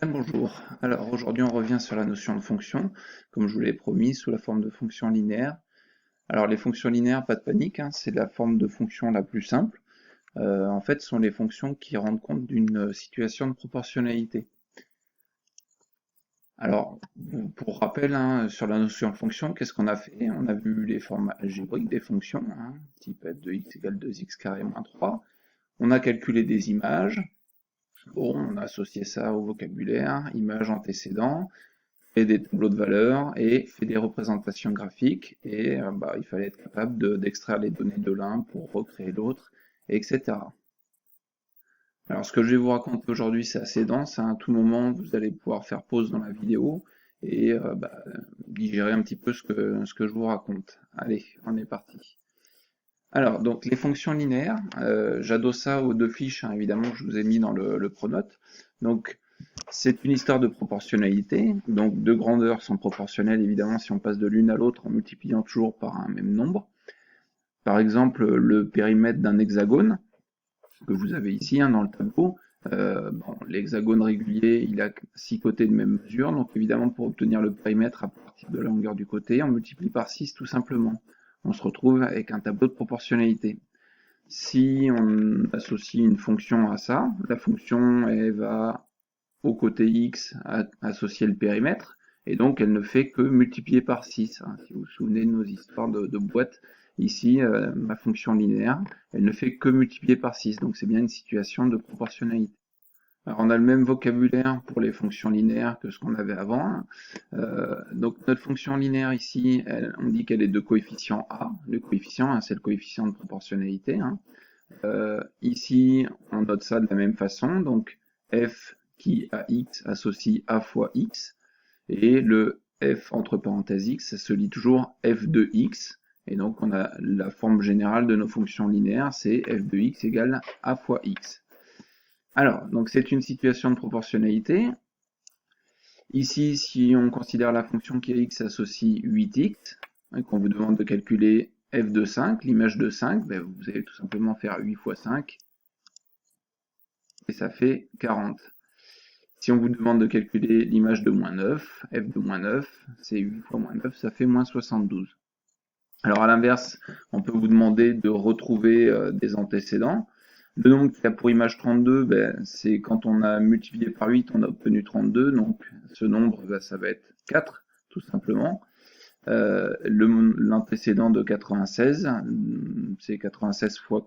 Bien, bonjour. Alors aujourd'hui on revient sur la notion de fonction, comme je vous l'ai promis, sous la forme de fonctions linéaires. Alors les fonctions linéaires, pas de panique, hein, c'est la forme de fonction la plus simple. En fait, ce sont les fonctions qui rendent compte d'une situation de proportionnalité. Alors, pour rappel, hein, sur la notion de fonction, qu'est-ce qu'on a fait? On a vu les formes algébriques des fonctions, hein, type f de x égale 2x carré moins 3. On a calculé des images. Bon, on a associé ça au vocabulaire, images antécédents, fait des tableaux de valeurs et fait des représentations graphiques, et il fallait être capable d'extraire les données de l'un pour recréer l'autre, etc. Alors ce que je vais vous raconter aujourd'hui, c'est assez dense, hein. À tout moment vous allez pouvoir faire pause dans la vidéo et digérer un petit peu ce que je vous raconte. Allez, on est parti. Alors, donc les fonctions linéaires, j'adosse ça aux deux fiches, hein, évidemment, que je vous ai mis dans le pronote. Donc, c'est une histoire de proportionnalité, donc deux grandeurs sont proportionnelles évidemment si on passe de l'une à l'autre en multipliant toujours par un même nombre. Par exemple, le périmètre d'un hexagone, que vous avez ici hein, dans le tableau, l'hexagone régulier, il a 6 côtés de même mesure, donc évidemment pour obtenir le périmètre à partir de la longueur du côté, on multiplie par 6 tout simplement. On se retrouve avec un tableau de proportionnalité. Si on associe une fonction à ça, la fonction elle va au côté x associer le périmètre, et donc elle ne fait que multiplier par 6. Hein. Si vous vous souvenez de nos histoires de boîtes, ici, ma fonction linéaire, elle ne fait que multiplier par 6, donc c'est bien une situation de proportionnalité. Alors on a le même vocabulaire pour les fonctions linéaires que ce qu'on avait avant. Donc notre fonction linéaire ici, on dit qu'elle est de coefficient a. Le coefficient, hein, c'est le coefficient de proportionnalité. Hein. Ici, on note ça de la même façon. Donc f qui a x associe a fois x. Et le f entre parenthèses x, ça se lit toujours f de x. Et donc on a la forme générale de nos fonctions linéaires, c'est f de x égale a fois x. Alors, donc c'est une situation de proportionnalité. Ici, si on considère la fonction qui a x associe 8x, et qu'on vous demande de calculer f de 5, l'image de 5, vous allez tout simplement faire 8 fois 5, et ça fait 40. Si on vous demande de calculer l'image de moins 9, f de moins 9, c'est 8 fois moins 9, ça fait moins 72. Alors à l'inverse, on peut vous demander de retrouver des antécédents. Le nombre qui a pour image 32, c'est quand on a multiplié par 8, on a obtenu 32, donc ce nombre, ça va être 4, tout simplement. L'antécédent de 96, c'est 96 fois,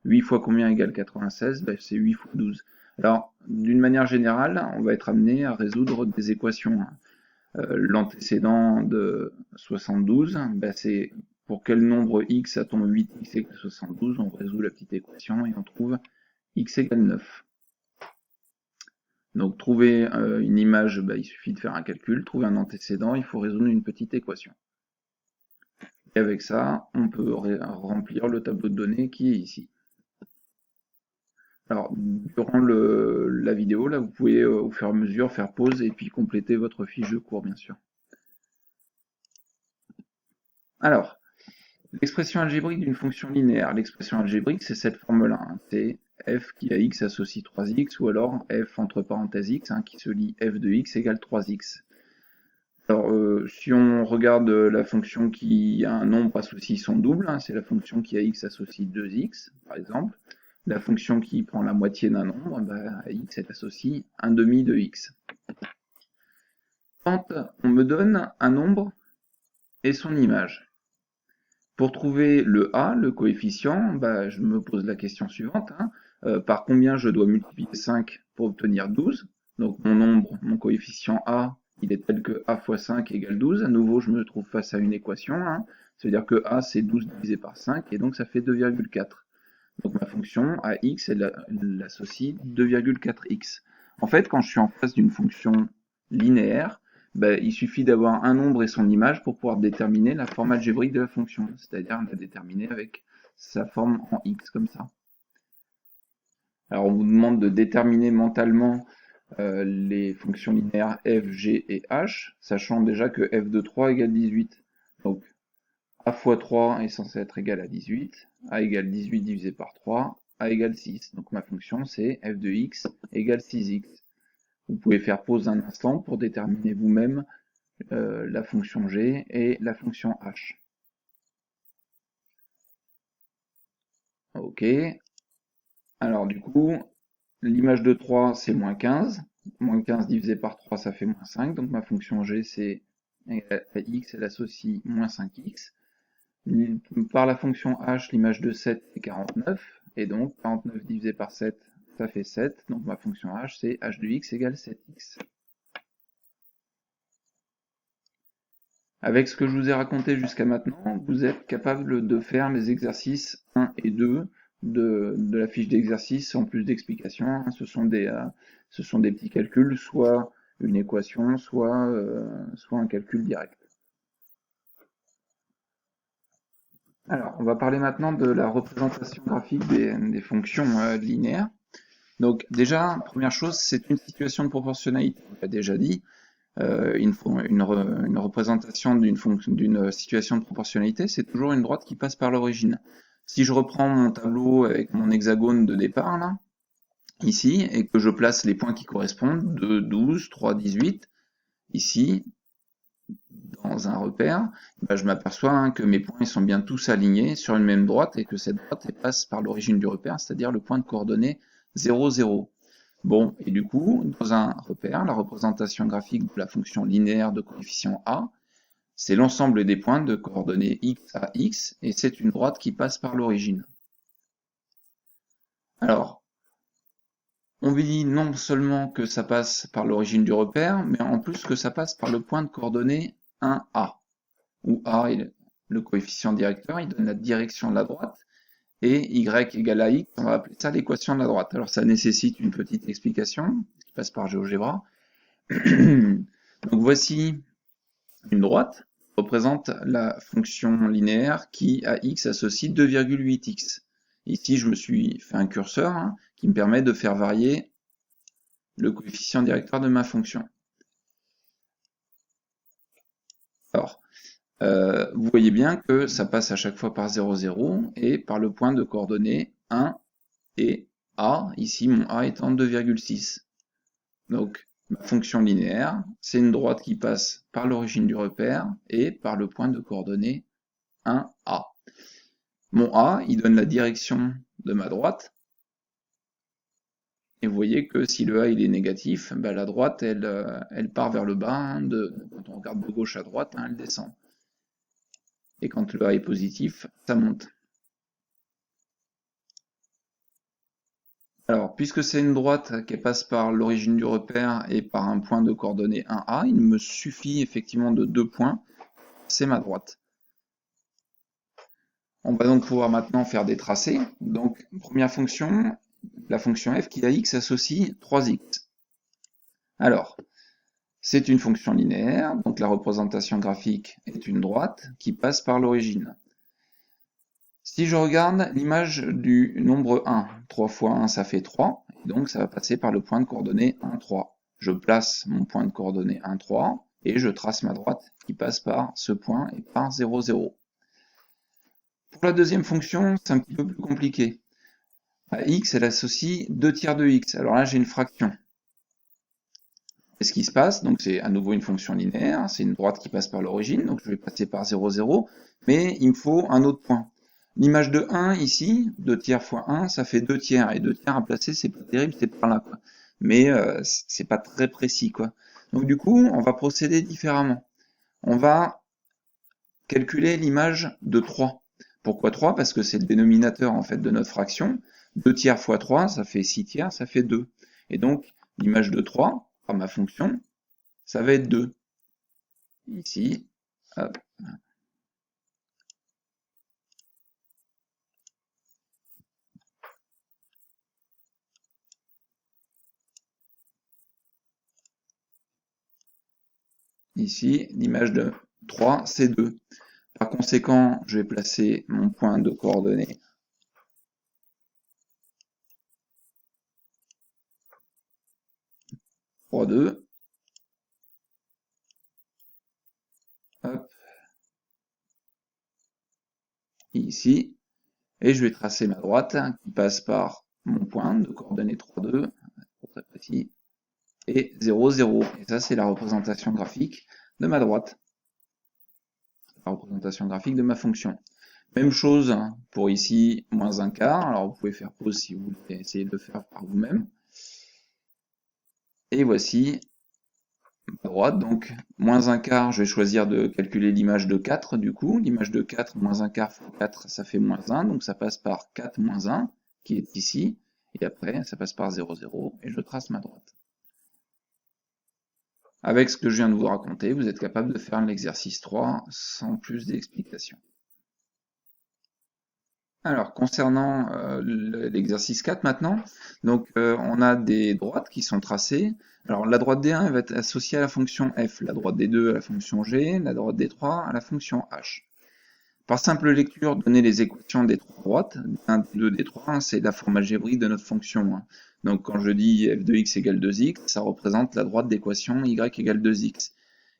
8 fois combien égale 96? C'est 8 fois 12. Alors, d'une manière générale, on va être amené à résoudre des équations. L'antécédent de 72, c'est pour quel nombre x a-t-on 8x égale 72, on résout la petite équation et on trouve x égale 9. Donc trouver une image, il suffit de faire un calcul, trouver un antécédent, il faut résoudre une petite équation. Et avec ça, on peut remplir le tableau de données qui est ici. Alors, durant la vidéo, là, vous pouvez au fur et à mesure faire pause et puis compléter votre fiche de cours, bien sûr. Alors, l'expression algébrique d'une fonction linéaire. L'expression algébrique, c'est cette forme-là. Hein. C'est f qui a x associe 3x, ou alors f entre parenthèses x, hein, qui se lit f de x égale 3x. Alors, si on regarde la fonction qui a un nombre associe son double, hein, c'est la fonction qui a x associe 2x, par exemple. La fonction qui prend la moitié d'un nombre, à x, elle associe un demi de x. Quand on me donne un nombre et son image, pour trouver le a, le coefficient, je me pose la question suivante, hein, par combien je dois multiplier 5 pour obtenir 12? Donc mon nombre, mon coefficient a, il est tel que a fois 5 égale 12. À nouveau, je me trouve face à une équation. Hein. Ça veut dire que a, c'est 12 divisé par 5, et donc ça fait 2,4. Donc ma fonction, à x, elle associe 2,4x. En fait, quand je suis en face d'une fonction linéaire, il suffit d'avoir un nombre et son image pour pouvoir déterminer la forme algébrique de la fonction, c'est-à-dire la déterminer avec sa forme en x, comme ça. Alors on vous demande de déterminer mentalement les fonctions linéaires f, g et h, sachant déjà que f de 3 égale 18. Donc a fois 3 est censé être égal à 18, a égale 18 divisé par 3, a égale 6. Donc ma fonction c'est f de x égale 6x. Vous pouvez faire pause un instant pour déterminer vous-même la fonction g et la fonction h. Ok. Alors du coup, l'image de 3, c'est moins 15. Moins 15 divisé par 3, ça fait moins 5. Donc ma fonction g, c'est à x, elle associe moins 5x. Par la fonction h, l'image de 7 est 49. Et donc 49 divisé par 7, ça fait 7. Donc ma fonction h, c'est h de x égale 7x. Avec ce que je vous ai raconté jusqu'à maintenant, vous êtes capable de faire les exercices 1 et 2 de la fiche d'exercice en plus d'explications. Ce sont des petits calculs, soit une équation, soit un calcul direct. Alors, on va parler maintenant de la représentation graphique des fonctions linéaires. Donc déjà, première chose, c'est une situation de proportionnalité, on l'a déjà dit. Une représentation d'une situation de proportionnalité, c'est toujours une droite qui passe par l'origine. Si je reprends mon tableau avec mon hexagone de départ, là, ici, et que je place les points qui correspondent, 2, 12, 3, 18, ici, dans un repère, ben je m'aperçois que mes points ils sont bien tous alignés sur une même droite, et que cette droite elle passe par l'origine du repère, c'est-à-dire le point de coordonnées 0, 0. Bon, et du coup, dans un repère, la représentation graphique de la fonction linéaire de coefficient a, c'est l'ensemble des points de coordonnées x à x, et c'est une droite qui passe par l'origine. Alors, on dit non seulement que ça passe par l'origine du repère, mais en plus que ça passe par le point de coordonnées 1a, où a est le coefficient directeur, il donne la direction de la droite, et y égale à x, on va appeler ça l'équation de la droite. Alors ça nécessite une petite explication, qui passe par GeoGebra. Donc voici une droite représente la fonction linéaire qui à x associe 2,8x. Ici je me suis fait un curseur qui me permet de faire varier le coefficient directeur de ma fonction. Alors, vous voyez bien que ça passe à chaque fois par 0, 0 et par le point de coordonnées 1 et a, ici mon a étant 2,6. Donc ma fonction linéaire, c'est une droite qui passe par l'origine du repère et par le point de coordonnées 1a. Mon a, il donne la direction de ma droite. Et vous voyez que si le a il est négatif, ben la droite elle part vers le bas. Quand on regarde de gauche à droite, elle descend. Et quand le a est positif, ça monte. Alors, puisque c'est une droite qui passe par l'origine du repère et par un point de coordonnées 1a, il me suffit effectivement de 2 points, c'est ma droite. On va donc pouvoir maintenant faire des tracés. Donc, première fonction, la fonction f qui à x associe 3x. Alors, c'est une fonction linéaire, donc la représentation graphique est une droite qui passe par l'origine. Si je regarde l'image du nombre 1, 3 fois 1 ça fait 3, et donc ça va passer par le point de coordonnées 1, 3. Je place mon point de coordonnées 1, 3, et je trace ma droite qui passe par ce point et par 0, 0. Pour la deuxième fonction, c'est un petit peu plus compliqué. À x, elle associe 2 tiers de x. Alors là, j'ai une fraction. Et ce qui se passe, donc c'est à nouveau une fonction linéaire, c'est une droite qui passe par l'origine, donc je vais passer par 0, 0, mais il me faut un autre point. L'image de 1 ici, 2 tiers fois 1, ça fait 2 tiers, et 2 tiers à placer, c'est pas terrible, c'est par là, quoi. Mais c'est pas très précis, quoi. Donc du coup, on va procéder différemment. On va calculer l'image de 3. Pourquoi 3? Parce que c'est le dénominateur en fait de notre fraction. 2 tiers fois 3, ça fait 6 tiers, ça fait 2. Et donc, l'image de 3, par ma fonction, ça va être 2. Ici, hop. Ici, l'image de 3, c'est 2. Par conséquent, je vais placer mon point de coordonnées 3, 2. Hop. Ici. Et je vais tracer ma droite qui passe par mon point de coordonnées 3, 2. Pour très précis. et 0, 0. Et ça, c'est la représentation graphique de ma droite. La représentation graphique de ma fonction. Même chose pour ici, moins un quart. Alors, vous pouvez faire pause si vous voulez essayer de le faire par vous-même. Et voici ma droite. Donc, moins un quart, je vais choisir de calculer l'image de 4, du coup. L'image de 4, moins un quart fois 4, ça fait moins 1. Donc, ça passe par 4 moins 1, qui est ici. Et après, ça passe par 0, 0. Et je trace ma droite. Avec ce que je viens de vous raconter, vous êtes capable de faire l'exercice 3 sans plus d'explications. Alors, concernant l'exercice 4 maintenant, donc on a des droites qui sont tracées. Alors, la droite D1 elle va être associée à la fonction f, la droite D2 à la fonction g, la droite D3 à la fonction h. Par simple lecture, donner les équations des trois droites, D1, D2, D3, c'est la forme algébrique de notre fonction. Donc, quand je dis f de x égale 2x, ça représente la droite d'équation y égale 2x.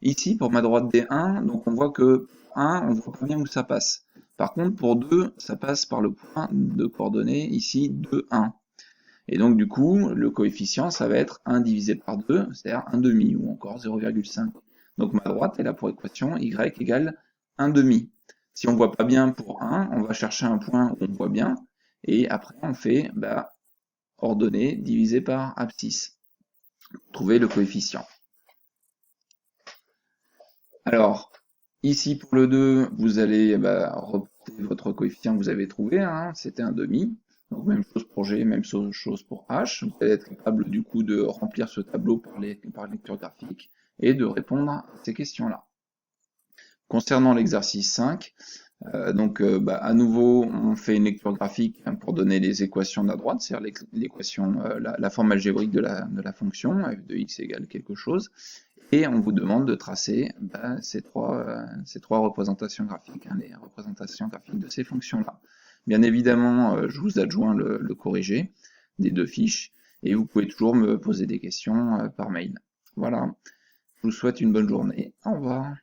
Ici, pour ma droite D1, donc on voit que 1, on voit pas bien où ça passe. Par contre, pour 2, ça passe par le point de coordonnées, ici, 2, 1. Et donc, du coup, le coefficient, ça va être 1 divisé par 2, c'est-à-dire 1 demi, ou encore 0,5. Donc, ma droite, elle a pour équation y égale 1 demi. Si on voit pas bien pour 1, on va chercher un point où on voit bien, et après, on fait ordonnée divisé par abscisse. Trouver le coefficient. Alors, ici pour le 2, vous allez reporter votre coefficient que vous avez trouvé, c'était un demi. Donc même chose pour G, même chose pour H. Vous allez être capable du coup de remplir ce tableau par lecture graphique et de répondre à ces questions-là. Concernant l'exercice 5, à nouveau, on fait une lecture graphique pour donner les équations de la droite, c'est-à-dire l'équation, la forme algébrique de la fonction, f de x égale quelque chose, et on vous demande de tracer ces trois représentations graphiques, les représentations graphiques de ces fonctions-là. Bien évidemment, je vous adjoins le corrigé des deux fiches, et vous pouvez toujours me poser des questions par mail. Voilà, je vous souhaite une bonne journée, au revoir.